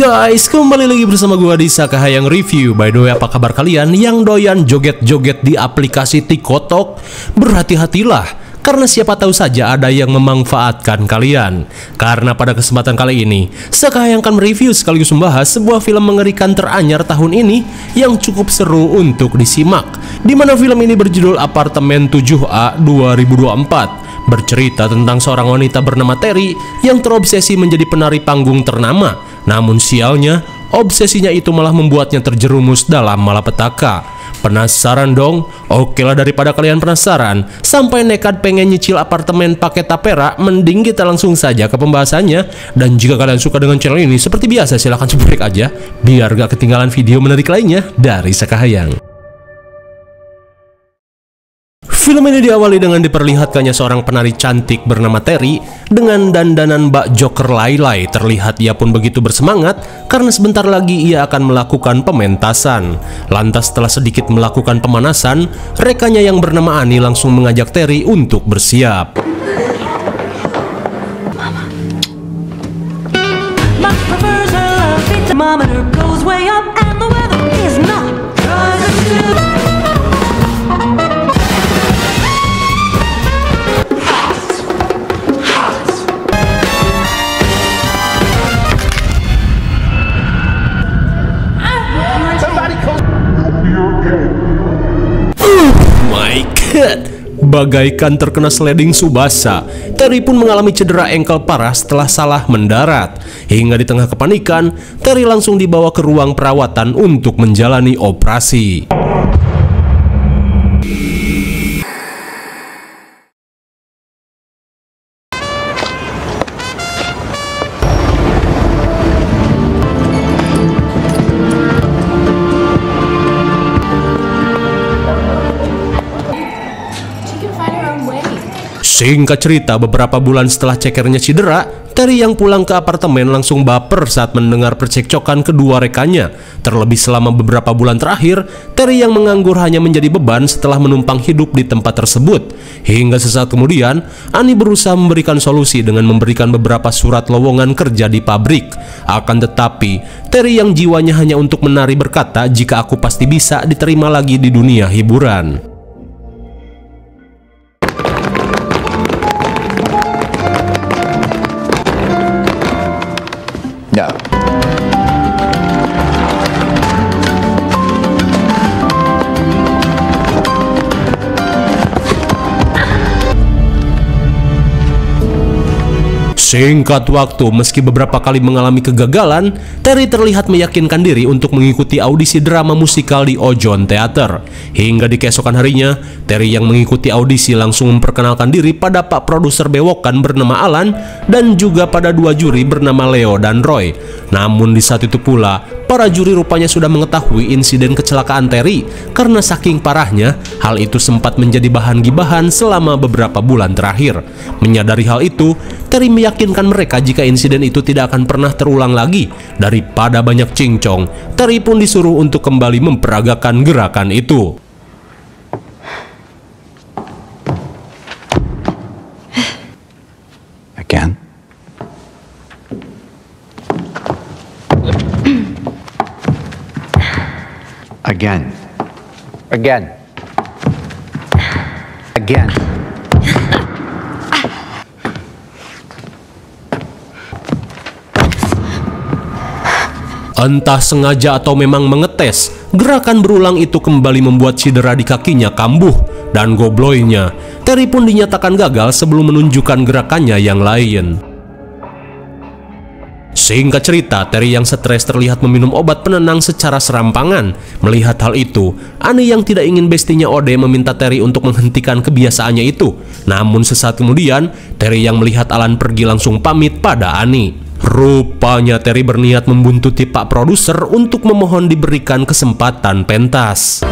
Guys, kembali lagi bersama gua di Sakahayang Review. By the way, apa kabar kalian yang doyan joget-joget di aplikasi TikTok? Berhati-hatilah, karena siapa tahu saja ada yang memanfaatkan kalian. Karena pada kesempatan kali ini, Sakahayang akan mereview sekaligus membahas sebuah film mengerikan teranyar tahun ini yang cukup seru untuk disimak. Di mana film ini berjudul Apartemen 7A 2024. Bercerita tentang seorang wanita bernama Terry yang terobsesi menjadi penari panggung ternama. Namun sialnya, obsesinya itu malah membuatnya terjerumus dalam malapetaka. Penasaran dong? Oke lah, daripada kalian penasaran sampai nekat pengen nyicil apartemen pakai tapera, mending kita langsung saja ke pembahasannya. Dan jika kalian suka dengan channel ini, seperti biasa silahkan subscribe aja biar gak ketinggalan video menarik lainnya dari Sakahayang. Film ini diawali dengan diperlihatkannya seorang penari cantik bernama Terry dengan dandanan bak joker Lailai. Terlihat ia pun begitu bersemangat karena sebentar lagi ia akan melakukan pementasan. Lantas setelah sedikit melakukan pemanasan, rekannya yang bernama Ani langsung mengajak Terry untuk bersiap. Bagaikan terkena sliding Tsubasa, Terry pun mengalami cedera engkel parah setelah salah mendarat. Hingga di tengah kepanikan, Terry langsung dibawa ke ruang perawatan untuk menjalani operasi. Singkat cerita, beberapa bulan setelah cekernya cedera, Terry yang pulang ke apartemen langsung baper saat mendengar percekcokan kedua rekannya. Terlebih selama beberapa bulan terakhir, Terry yang menganggur hanya menjadi beban setelah menumpang hidup di tempat tersebut. Hingga sesaat kemudian, Ani berusaha memberikan solusi dengan memberikan beberapa surat lowongan kerja di pabrik. Akan tetapi, Terry yang jiwanya hanya untuk menari berkata, "Jika aku pasti bisa diterima lagi di dunia hiburan." No. Singkat waktu, meski beberapa kali mengalami kegagalan, Terry terlihat meyakinkan diri untuk mengikuti audisi drama musikal di Ojon Theater. Hingga di keesokan harinya, Terry yang mengikuti audisi langsung memperkenalkan diri pada Pak Produser Bewokan bernama Alan dan juga pada dua juri bernama Leo dan Roy. Namun di saat itu pula, para juri rupanya sudah mengetahui insiden kecelakaan Terry. Karena saking parahnya, hal itu sempat menjadi bahan gibahan selama beberapa bulan terakhir. Menyadari hal itu, Terry meyakinkan mereka jika insiden itu tidak akan pernah terulang lagi. Daripada banyak cincong, Terry pun disuruh untuk kembali memperagakan gerakan itu. Again. Again. Again. Again. Entah sengaja atau memang mengetes, gerakan berulang itu kembali membuat cedera di kakinya kambuh. Dan gobloynya, Terry pun dinyatakan gagal sebelum menunjukkan gerakannya yang lain. Singkat cerita, Terry yang stres terlihat meminum obat penenang secara serampangan. Melihat hal itu, Ani yang tidak ingin bestinya Ode meminta Terry untuk menghentikan kebiasaannya itu. Namun sesaat kemudian, Terry yang melihat Alan pergi langsung pamit pada Ani. Rupanya Terry berniat membuntuti Pak Produser untuk memohon diberikan kesempatan pentas.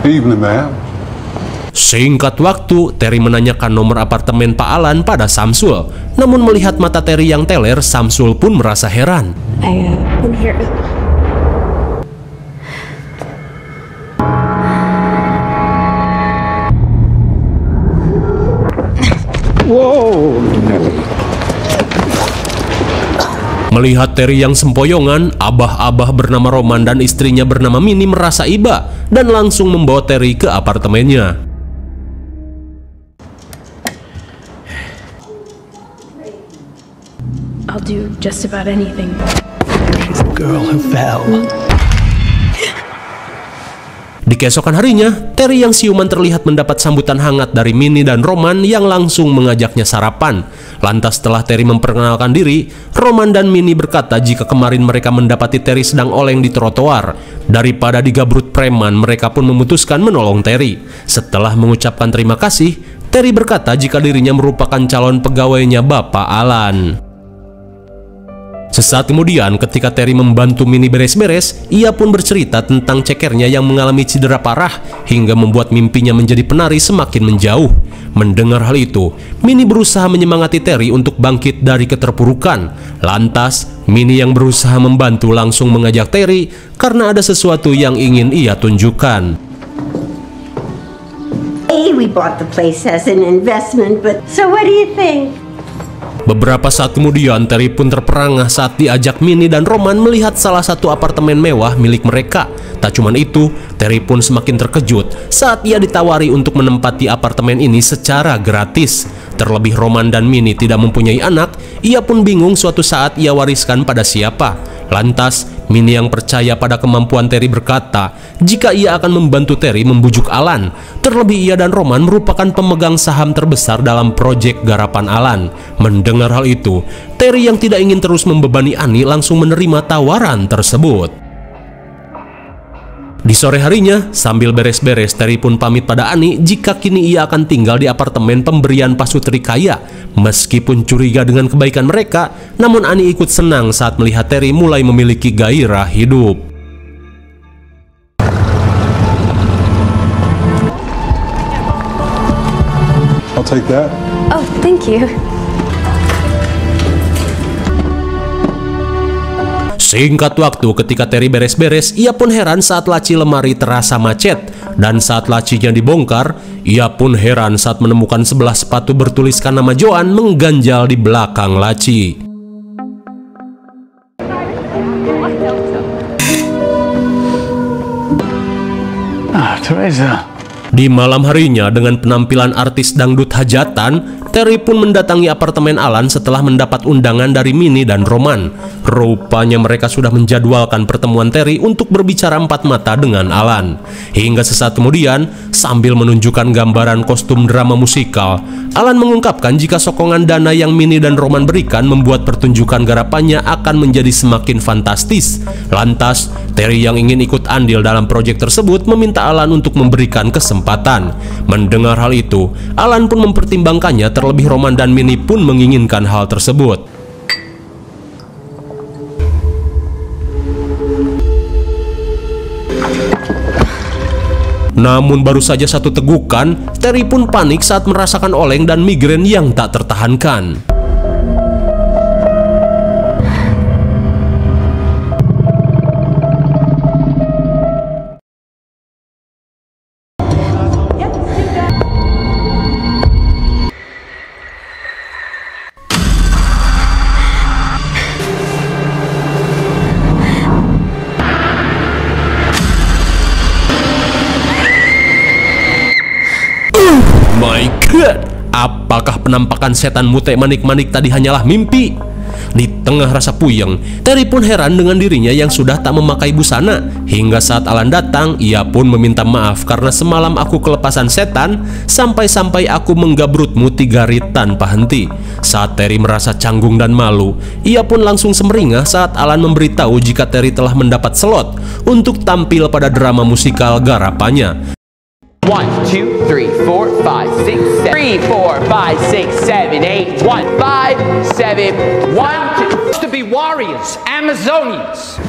Evening, ma'am. Singkat waktu, Terry menanyakan nomor apartemen Pak Alan pada Samsul. Namun melihat mata Terry yang teler, Samsul pun merasa heran. I'm here. Melihat Terry yang sempoyongan, abah-abah bernama Roman dan istrinya bernama Minnie merasa iba dan langsung membawa Terry ke apartemennya. I'll do just about anything. She's the girl who fell. Di keesokan harinya, Terry yang siuman terlihat mendapat sambutan hangat dari Minnie dan Roman yang langsung mengajaknya sarapan. Lantas setelah Terry memperkenalkan diri, Roman dan Minnie berkata jika kemarin mereka mendapati Terry sedang oleng di trotoar. Daripada digabrut preman, mereka pun memutuskan menolong Terry. Setelah mengucapkan terima kasih, Terry berkata jika dirinya merupakan calon pegawainya Bapak Alan. Sesaat kemudian ketika Terry membantu Minnie beres-beres, ia pun bercerita tentang cekernya yang mengalami cedera parah hingga membuat mimpinya menjadi penari semakin menjauh. Mendengar hal itu, Minnie berusaha menyemangati Terry untuk bangkit dari keterpurukan. Lantas, Minnie yang berusaha membantu langsung mengajak Terry karena ada sesuatu yang ingin ia tunjukkan. We bought the place as an investment, but so what do you think? Beberapa saat kemudian, Terry pun terperangah saat diajak Minnie dan Roman melihat salah satu apartemen mewah milik mereka. Tak cuman itu, Terry pun semakin terkejut saat ia ditawari untuk menempati apartemen ini secara gratis. Terlebih Roman dan Minnie tidak mempunyai anak, ia pun bingung suatu saat ia wariskan pada siapa. Lantas, Minnie yang percaya pada kemampuan Terry berkata jika ia akan membantu Terry membujuk Alan. Terlebih ia dan Roman merupakan pemegang saham terbesar dalam proyek garapan Alan. Mendengar hal itu, Terry yang tidak ingin terus membebani Annie langsung menerima tawaran tersebut. Di sore harinya, sambil beres-beres, Terry pun pamit pada Annie jika kini ia akan tinggal di apartemen pemberian pasutri kaya. Meskipun curiga dengan kebaikan mereka, namun Annie ikut senang saat melihat Terry mulai memiliki gairah hidup. I'll take that. Oh, thank you. Singkat waktu ketika Terry beres-beres, ia pun heran saat laci lemari terasa macet. Dan saat lacinya dibongkar, ia pun heran saat menemukan sebelah sepatu bertuliskan nama Joan mengganjal di belakang laci. Teresa. Di malam harinya dengan penampilan artis dangdut hajatan, Terry pun mendatangi apartemen Alan setelah mendapat undangan dari Minnie dan Roman. Rupanya mereka sudah menjadwalkan pertemuan Terry untuk berbicara empat mata dengan Alan. Hingga sesaat kemudian, sambil menunjukkan gambaran kostum drama musikal, Alan mengungkapkan jika sokongan dana yang Minnie dan Roman berikan membuat pertunjukan garapannya akan menjadi semakin fantastis. Lantas, Terry yang ingin ikut andil dalam proyek tersebut meminta Alan untuk memberikan kesempatan. Mendengar hal itu, Alan pun mempertimbangkannya, terlebih Roman dan Minnie pun menginginkan hal tersebut. Namun baru saja satu tegukan, Terry pun panik saat merasakan oleng dan migrain yang tak tertahankan. My God, apakah penampakan setan mute manik-manik tadi hanyalah mimpi? Di tengah rasa puyeng, Terry pun heran dengan dirinya yang sudah tak memakai busana. Hingga saat Alan datang, ia pun meminta maaf karena semalam aku kelepasan setan, sampai-sampai aku menggabrutmu 3 rit tanpa henti. Saat Terry merasa canggung dan malu, ia pun langsung semeringah saat Alan memberitahu jika Terry telah mendapat slot untuk tampil pada drama musikal garapannya. 1, 2, 3, 4, 5, 6, 7, 3, 4, 5, 6, 7, 8, 1, 5, 7, 1, 2. To be warriors, Amazonians.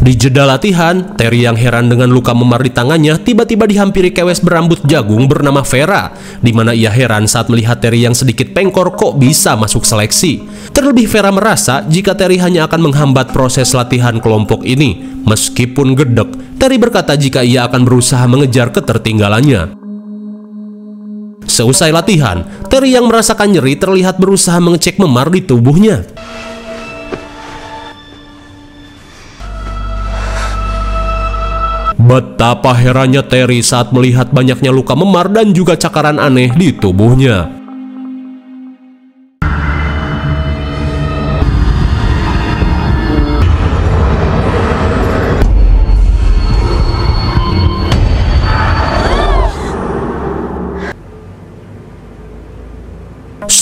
Di jeda latihan, Terry yang heran dengan luka memar di tangannya tiba-tiba dihampiri kewes berambut jagung bernama Vera, di mana ia heran saat melihat Terry yang sedikit pengkor kok bisa masuk seleksi. Terlebih Vera merasa jika Terry hanya akan menghambat proses latihan kelompok ini. Meskipun gedek, Terry berkata jika ia akan berusaha mengejar ketertinggalannya. Seusai latihan, Terry yang merasakan nyeri terlihat berusaha mengecek memar di tubuhnya. Betapa herannya Terry saat melihat banyaknya luka memar dan juga cakaran aneh di tubuhnya.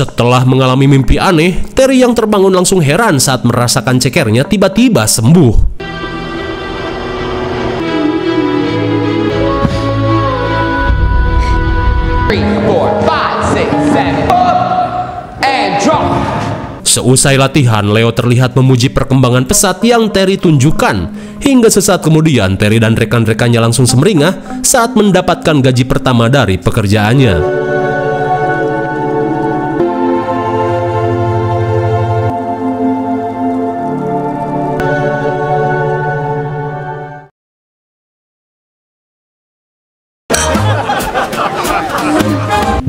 Setelah mengalami mimpi aneh, Terry yang terbangun langsung heran saat merasakan cekernya tiba-tiba sembuh. Seusai latihan, Leo terlihat memuji perkembangan pesat yang Terry tunjukkan. Hingga sesaat kemudian, Terry dan rekan-rekannya langsung semeringah saat mendapatkan gaji pertama dari pekerjaannya.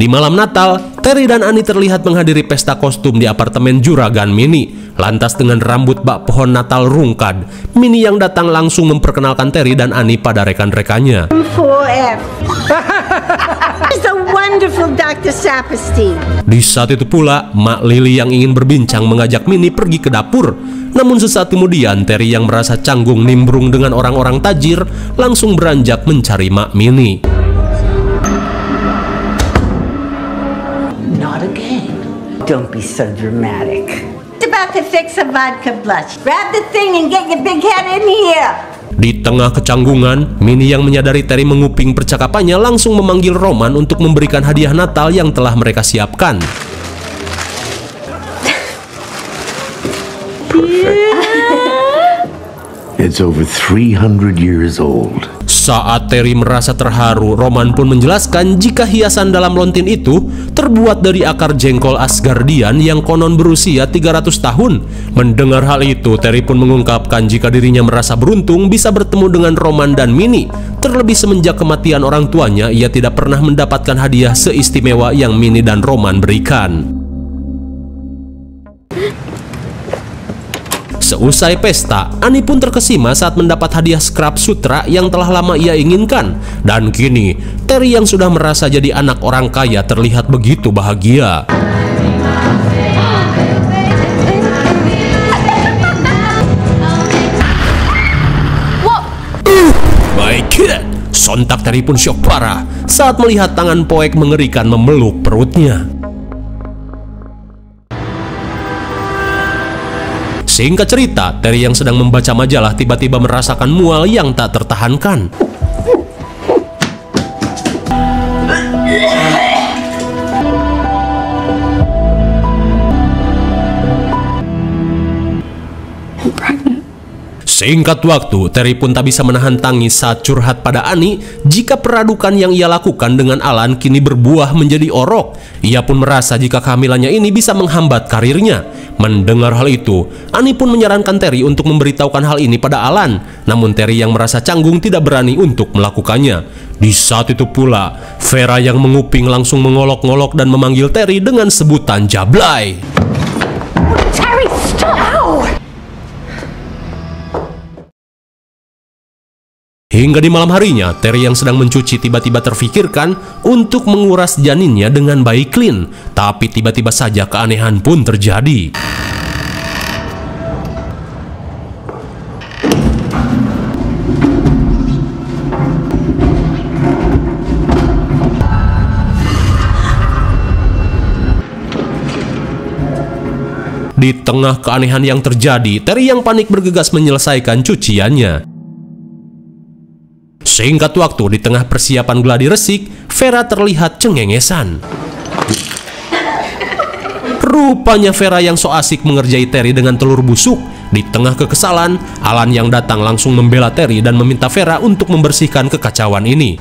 Di malam Natal, Terry dan Annie terlihat menghadiri pesta kostum di apartemen Juragan Minnie. Lantas dengan rambut bak pohon Natal rungkad, Minnie yang datang langsung memperkenalkan Terry dan Annie pada rekan-rekannya. 4F. It's a wonderful Dr. Saperstein. Di saat itu pula, Mak Lily yang ingin berbincang mengajak Minnie pergi ke dapur. Namun sesaat kemudian, Terry yang merasa canggung nimbrung dengan orang-orang tajir langsung beranjak mencari Mak Minnie. Don't be so dramatic. It's about to fix a vodka blush. Grab the thing and get your big head in here. Di tengah kecanggungan, Minnie yang menyadari Terry menguping percakapannya langsung memanggil Roman untuk memberikan hadiah Natal yang telah mereka siapkan. It's over 300 years old. Saat Terry merasa terharu, Roman pun menjelaskan jika hiasan dalam lontin itu terbuat dari akar jengkol Asgardian yang konon berusia 300 tahun. Mendengar hal itu, Terry pun mengungkapkan jika dirinya merasa beruntung bisa bertemu dengan Roman dan Minnie. Terlebih semenjak kematian orang tuanya, ia tidak pernah mendapatkan hadiah seistimewa yang Minnie dan Roman berikan. Seusai pesta, Annie pun terkesima saat mendapat hadiah scrap sutra yang telah lama ia inginkan. Dan kini, Terry yang sudah merasa jadi anak orang kaya terlihat begitu bahagia. My God! Sontak Terry pun syok parah saat melihat tangan Poek mengerikan memeluk perutnya. Singkat cerita, Terry yang sedang membaca majalah tiba-tiba merasakan mual yang tak tertahankan. Singkat waktu, Terry pun tak bisa menahan tangis saat curhat pada Annie jika peradukan yang ia lakukan dengan Alan kini berbuah menjadi orok. Ia pun merasa jika kehamilannya ini bisa menghambat karirnya. Mendengar hal itu, Annie pun menyarankan Terry untuk memberitahukan hal ini pada Alan. Namun Terry yang merasa canggung tidak berani untuk melakukannya. Di saat itu pula, Vera yang menguping langsung mengolok-ngolok dan memanggil Terry dengan sebutan Jablay. Terry, stop! Hingga di malam harinya, Terry yang sedang mencuci tiba-tiba terfikirkan untuk menguras janinnya dengan baik clean. Tapi tiba-tiba saja keanehan pun terjadi. Di tengah keanehan yang terjadi, Terry yang panik bergegas menyelesaikan cuciannya. Singkat waktu, di tengah persiapan gladi resik, Vera terlihat cengengesan. Rupanya Vera yang so asik mengerjai Terry dengan telur busuk. Di tengah kekesalan, Alan yang datang langsung membela Terry dan meminta Vera untuk membersihkan kekacauan ini.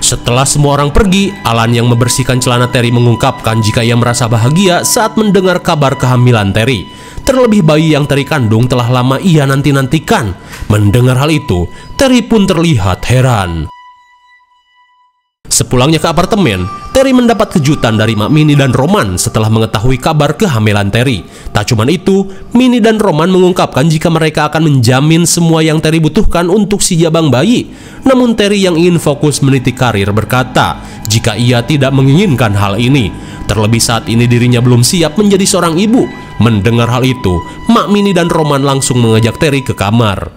Setelah semua orang pergi, Alan yang membersihkan celana Terry mengungkapkan jika ia merasa bahagia saat mendengar kabar kehamilan Terry. Terlebih bayi yang Terry kandung telah lama ia nanti-nantikan. Mendengar hal itu, Terry pun terlihat heran. Sepulangnya ke apartemen, Terry mendapat kejutan dari Mak Minnie dan Roman setelah mengetahui kabar kehamilan Terry. Tak cuma itu, Minnie dan Roman mengungkapkan jika mereka akan menjamin semua yang Terry butuhkan untuk si jabang bayi. Namun Terry yang ingin fokus meniti karir berkata jika ia tidak menginginkan hal ini. Terlebih saat ini dirinya belum siap menjadi seorang ibu. Mendengar hal itu, Mak Minnie dan Roman langsung mengajak Terry ke kamar.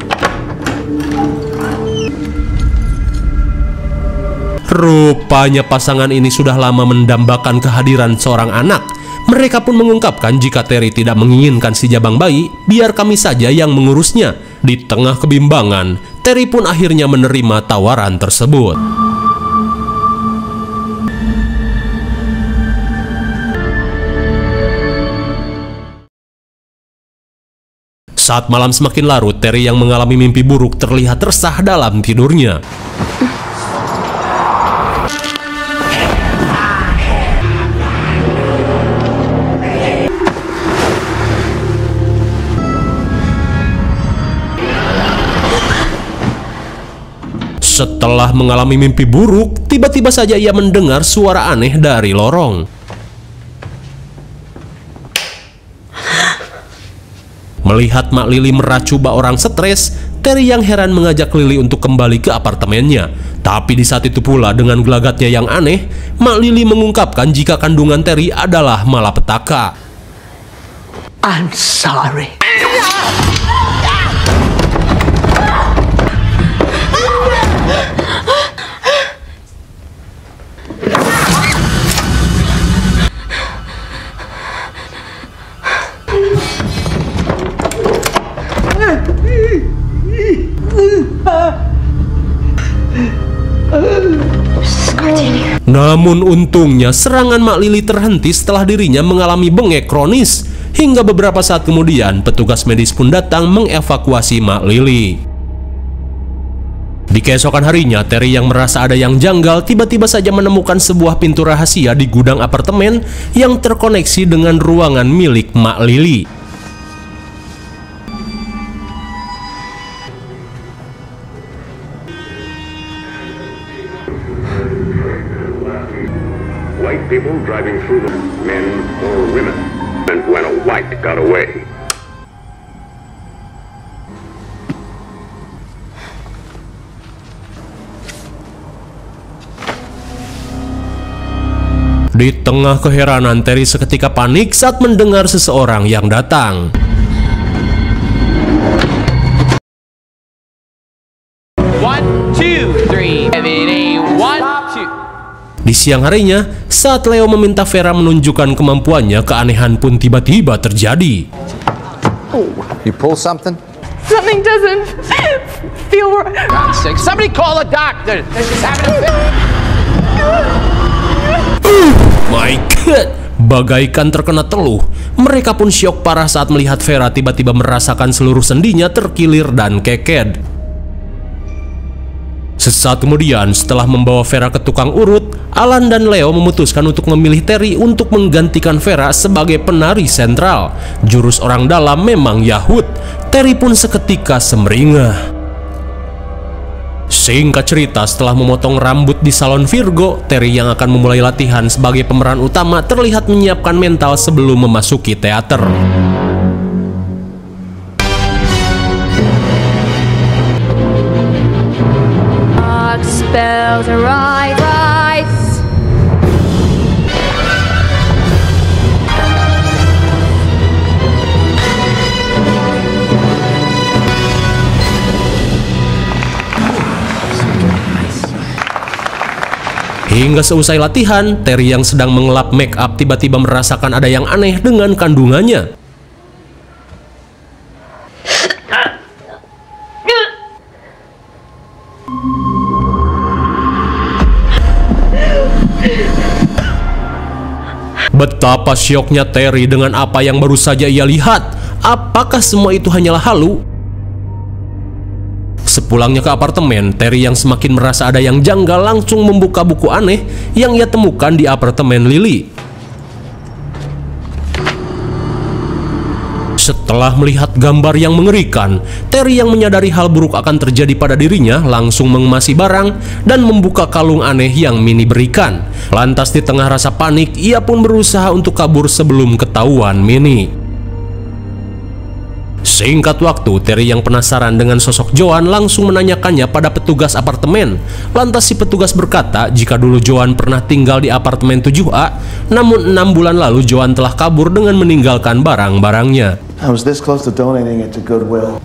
Rupanya pasangan ini sudah lama mendambakan kehadiran seorang anak. Mereka pun mengungkapkan jika Terry tidak menginginkan si jabang bayi, biar kami saja yang mengurusnya. Di tengah kebimbangan, Terry pun akhirnya menerima tawaran tersebut. Saat malam semakin larut, Terry yang mengalami mimpi buruk terlihat resah dalam tidurnya. Setelah mengalami mimpi buruk, tiba-tiba saja ia mendengar suara aneh dari lorong. Melihat Mak Lily meracu bak orang stres, Terry yang heran mengajak Lily untuk kembali ke apartemennya. Tapi di saat itu pula dengan gelagatnya yang aneh, Mak Lily mengungkapkan jika kandungan Terry adalah malapetaka. I'm sorry. Namun untungnya serangan Mak Lily terhenti setelah dirinya mengalami bengek kronis. Hingga beberapa saat kemudian petugas medis pun datang mengevakuasi Mak Lily. Di keesokan harinya, Terry yang merasa ada yang janggal tiba-tiba saja menemukan sebuah pintu rahasia di gudang apartemen yang terkoneksi dengan ruangan milik Mak Lily. White people driving through them, men or women, and when a white got away. Di tengah keheranan, Terry seketika panik saat mendengar seseorang yang datang. One, two, three, 7, 8, 1, 2. Di siang harinya, saat Leo meminta Vera menunjukkan kemampuannya, keanehan pun tiba-tiba terjadi. You pull something? Something doesn't feel right. God's sake, somebody call a doctor. They're just having a fit. My God, bagaikan terkena teluh. Mereka pun syok parah saat melihat Vera tiba-tiba merasakan seluruh sendinya terkilir dan keked. Sesaat kemudian, setelah membawa Vera ke tukang urut, Alan dan Leo memutuskan untuk memilih Terry untuk menggantikan Vera sebagai penari sentral. Jurus orang dalam memang Yahud. Terry pun seketika semeringah. Singkat cerita, setelah memotong rambut di salon Virgo, Terry yang akan memulai latihan sebagai pemeran utama terlihat menyiapkan mental sebelum memasuki teater. Spells arise. Hingga seusai latihan, Terry yang sedang mengelap make up tiba-tiba merasakan ada yang aneh dengan kandungannya. Betapa syoknya Terry dengan apa yang baru saja ia lihat. Apakah semua itu hanyalah halu? Sepulangnya ke apartemen, Terry yang semakin merasa ada yang janggal langsung membuka buku aneh yang ia temukan di apartemen Lily. Setelah melihat gambar yang mengerikan, Terry yang menyadari hal buruk akan terjadi pada dirinya langsung mengemasi barang dan membuka kalung aneh yang Minnie berikan. Lantas di tengah rasa panik, ia pun berusaha untuk kabur sebelum ketahuan Minnie. Singkat waktu, Terry yang penasaran dengan sosok Joan langsung menanyakannya pada petugas apartemen. Lantas si petugas berkata jika dulu Joan pernah tinggal di apartemen 7A, namun 6 bulan lalu Joan telah kabur dengan meninggalkan barang-barangnya. I was this close to donating it to Goodwill.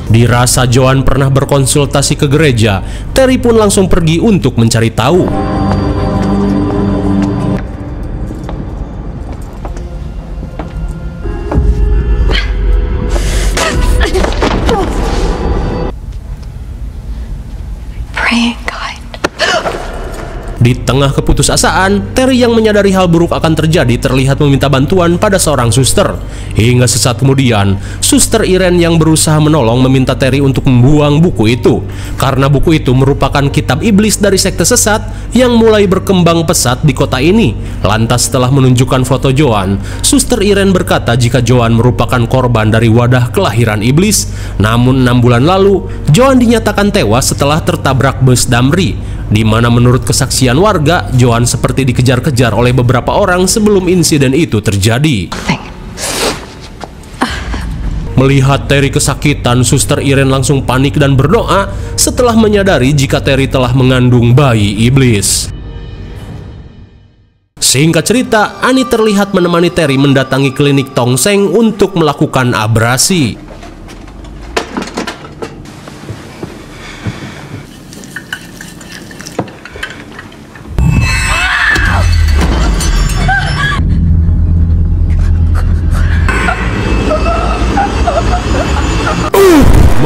Dirasa Joan pernah berkonsultasi ke gereja, Terry pun langsung pergi untuk mencari tahu. Di tengah keputusasaan, Terry yang menyadari hal buruk akan terjadi terlihat meminta bantuan pada seorang suster. Hingga sesaat kemudian, suster Irene yang berusaha menolong meminta Terry untuk membuang buku itu. Karena buku itu merupakan kitab iblis dari sekte sesat yang mulai berkembang pesat di kota ini. Lantas setelah menunjukkan foto Joan, suster Irene berkata jika Joan merupakan korban dari wadah kelahiran iblis. Namun 6 bulan lalu, Joan dinyatakan tewas setelah tertabrak bus damri, di mana menurut kesaksian warga, Joan seperti dikejar-kejar oleh beberapa orang sebelum insiden itu terjadi. Melihat Terry kesakitan, suster Irene langsung panik dan berdoa setelah menyadari jika Terry telah mengandung bayi iblis. Singkat cerita, Annie terlihat menemani Terry mendatangi klinik tongseng untuk melakukan abrasi.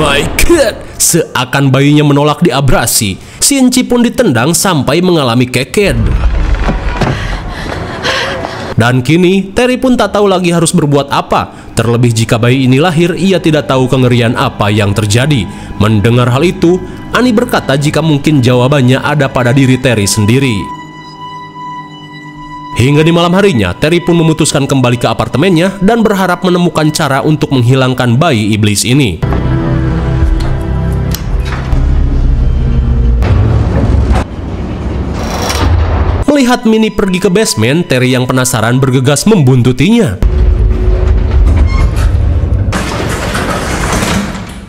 My God, seakan bayinya menolak diabrasi, si Enci pun ditendang sampai mengalami keked. Dan kini, Terry pun tak tahu lagi harus berbuat apa. Terlebih jika bayi ini lahir, ia tidak tahu kengerian apa yang terjadi. Mendengar hal itu, Annie berkata jika mungkin jawabannya ada pada diri Terry sendiri. Hingga di malam harinya, Terry pun memutuskan kembali ke apartemennya dan berharap menemukan cara untuk menghilangkan bayi iblis ini. Melihat Minnie pergi ke basement, Terry yang penasaran bergegas membuntutinya.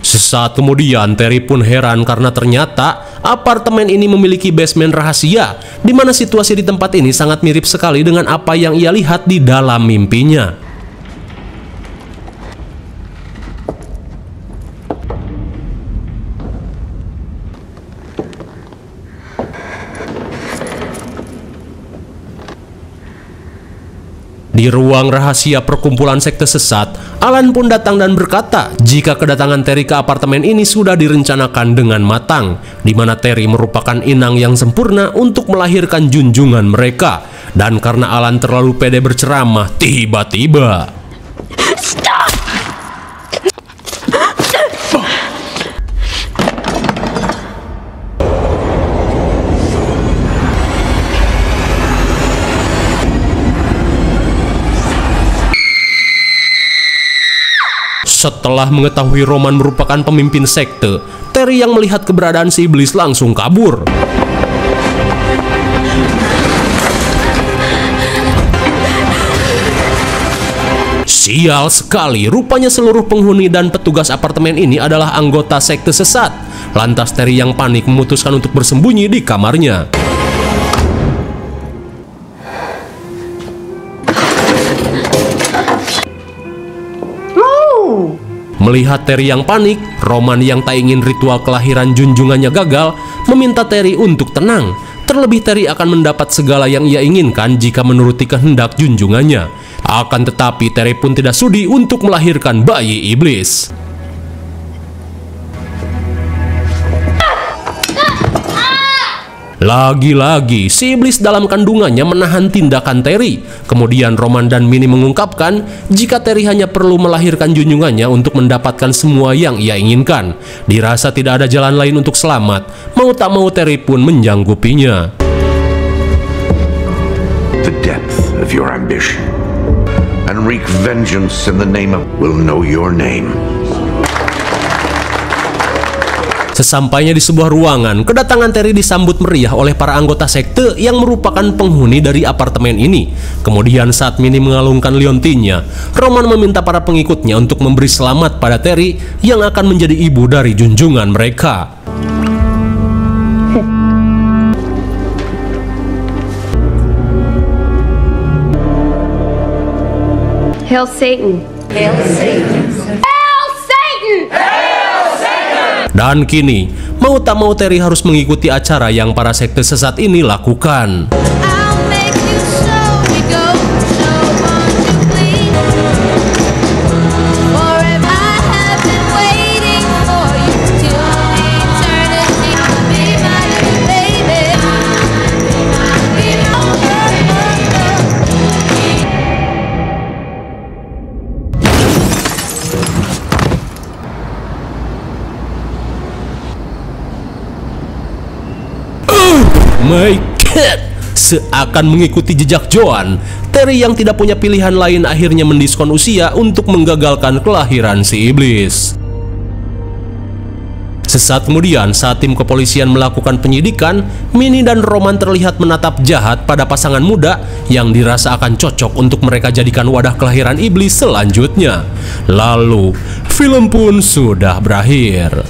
Sesaat kemudian, Terry pun heran karena ternyata apartemen ini memiliki basement rahasia, di mana situasi di tempat ini sangat mirip sekali dengan apa yang ia lihat di dalam mimpinya. Di ruang rahasia perkumpulan sekte sesat, Alan pun datang dan berkata jika kedatangan Terry ke apartemen ini sudah direncanakan dengan matang, di mana Terry merupakan inang yang sempurna untuk melahirkan junjungan mereka. Dan karena Alan terlalu pede berceramah, tiba-tiba setelah mengetahui Roman merupakan pemimpin sekte, Terry yang melihat keberadaan si iblis langsung kabur. Sial sekali, rupanya seluruh penghuni dan petugas apartemen ini adalah anggota sekte sesat. Lantas Terry yang panik memutuskan untuk bersembunyi di kamarnya. Melihat Terry yang panik, Roman yang tak ingin ritual kelahiran junjungannya gagal, meminta Terry untuk tenang. Terlebih Terry akan mendapat segala yang ia inginkan jika menuruti kehendak junjungannya. Akan tetapi Terry pun tidak sudi untuk melahirkan bayi iblis. Lagi-lagi, si iblis dalam kandungannya menahan tindakan Terry. Kemudian Roman dan Minnie mengungkapkan jika Terry hanya perlu melahirkan junjungannya untuk mendapatkan semua yang ia inginkan. Dirasa tidak ada jalan lain untuk selamat, mau tak mau Terry pun menjanggupinya. the depth of your ambition and wreak vengeance in the name of will know your name. Sesampainya di sebuah ruangan, kedatangan Terry disambut meriah oleh para anggota sekte yang merupakan penghuni dari apartemen ini. Kemudian saat Minnie mengalungkan liontinnya, Roman meminta para pengikutnya untuk memberi selamat pada Terry yang akan menjadi ibu dari junjungan mereka. Hail Satan. Hail Satan. Hail Satan! Hail Satan! Dan kini, mau tak mau Terry harus mengikuti acara yang para sekte sesat ini lakukan. My God, seakan mengikuti jejak Joan, Terry yang tidak punya pilihan lain akhirnya mendiskon usia untuk menggagalkan kelahiran si iblis. Sesaat kemudian, saat tim kepolisian melakukan penyidikan, Minnie dan Roman terlihat menatap jahat pada pasangan muda yang dirasa akan cocok untuk mereka jadikan wadah kelahiran iblis selanjutnya. Lalu, film pun sudah berakhir.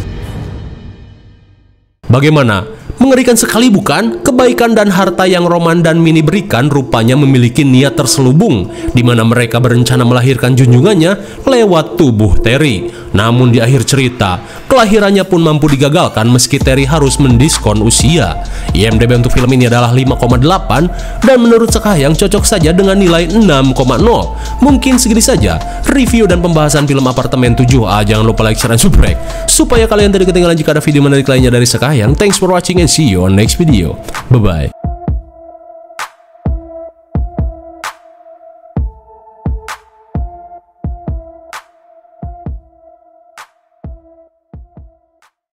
Bagaimana? Mengerikan sekali bukan? Kebaikan dan harta yang Roman dan Minnie berikan rupanya memiliki niat terselubung, di mana mereka berencana melahirkan junjungannya lewat tubuh Terry. Namun di akhir cerita, kelahirannya pun mampu digagalkan meski Terry harus mendiskon usia. IMDb untuk film ini adalah 5,8 dan menurut Sekayang cocok saja dengan nilai 6,0. Mungkin segini saja review dan pembahasan film Apartemen 7A. Jangan lupa like, share, dan subscribe supaya kalian tidak ketinggalan jika ada video menarik lainnya dari Sekayang. Thanks for watching and see you on next video. Bye-bye.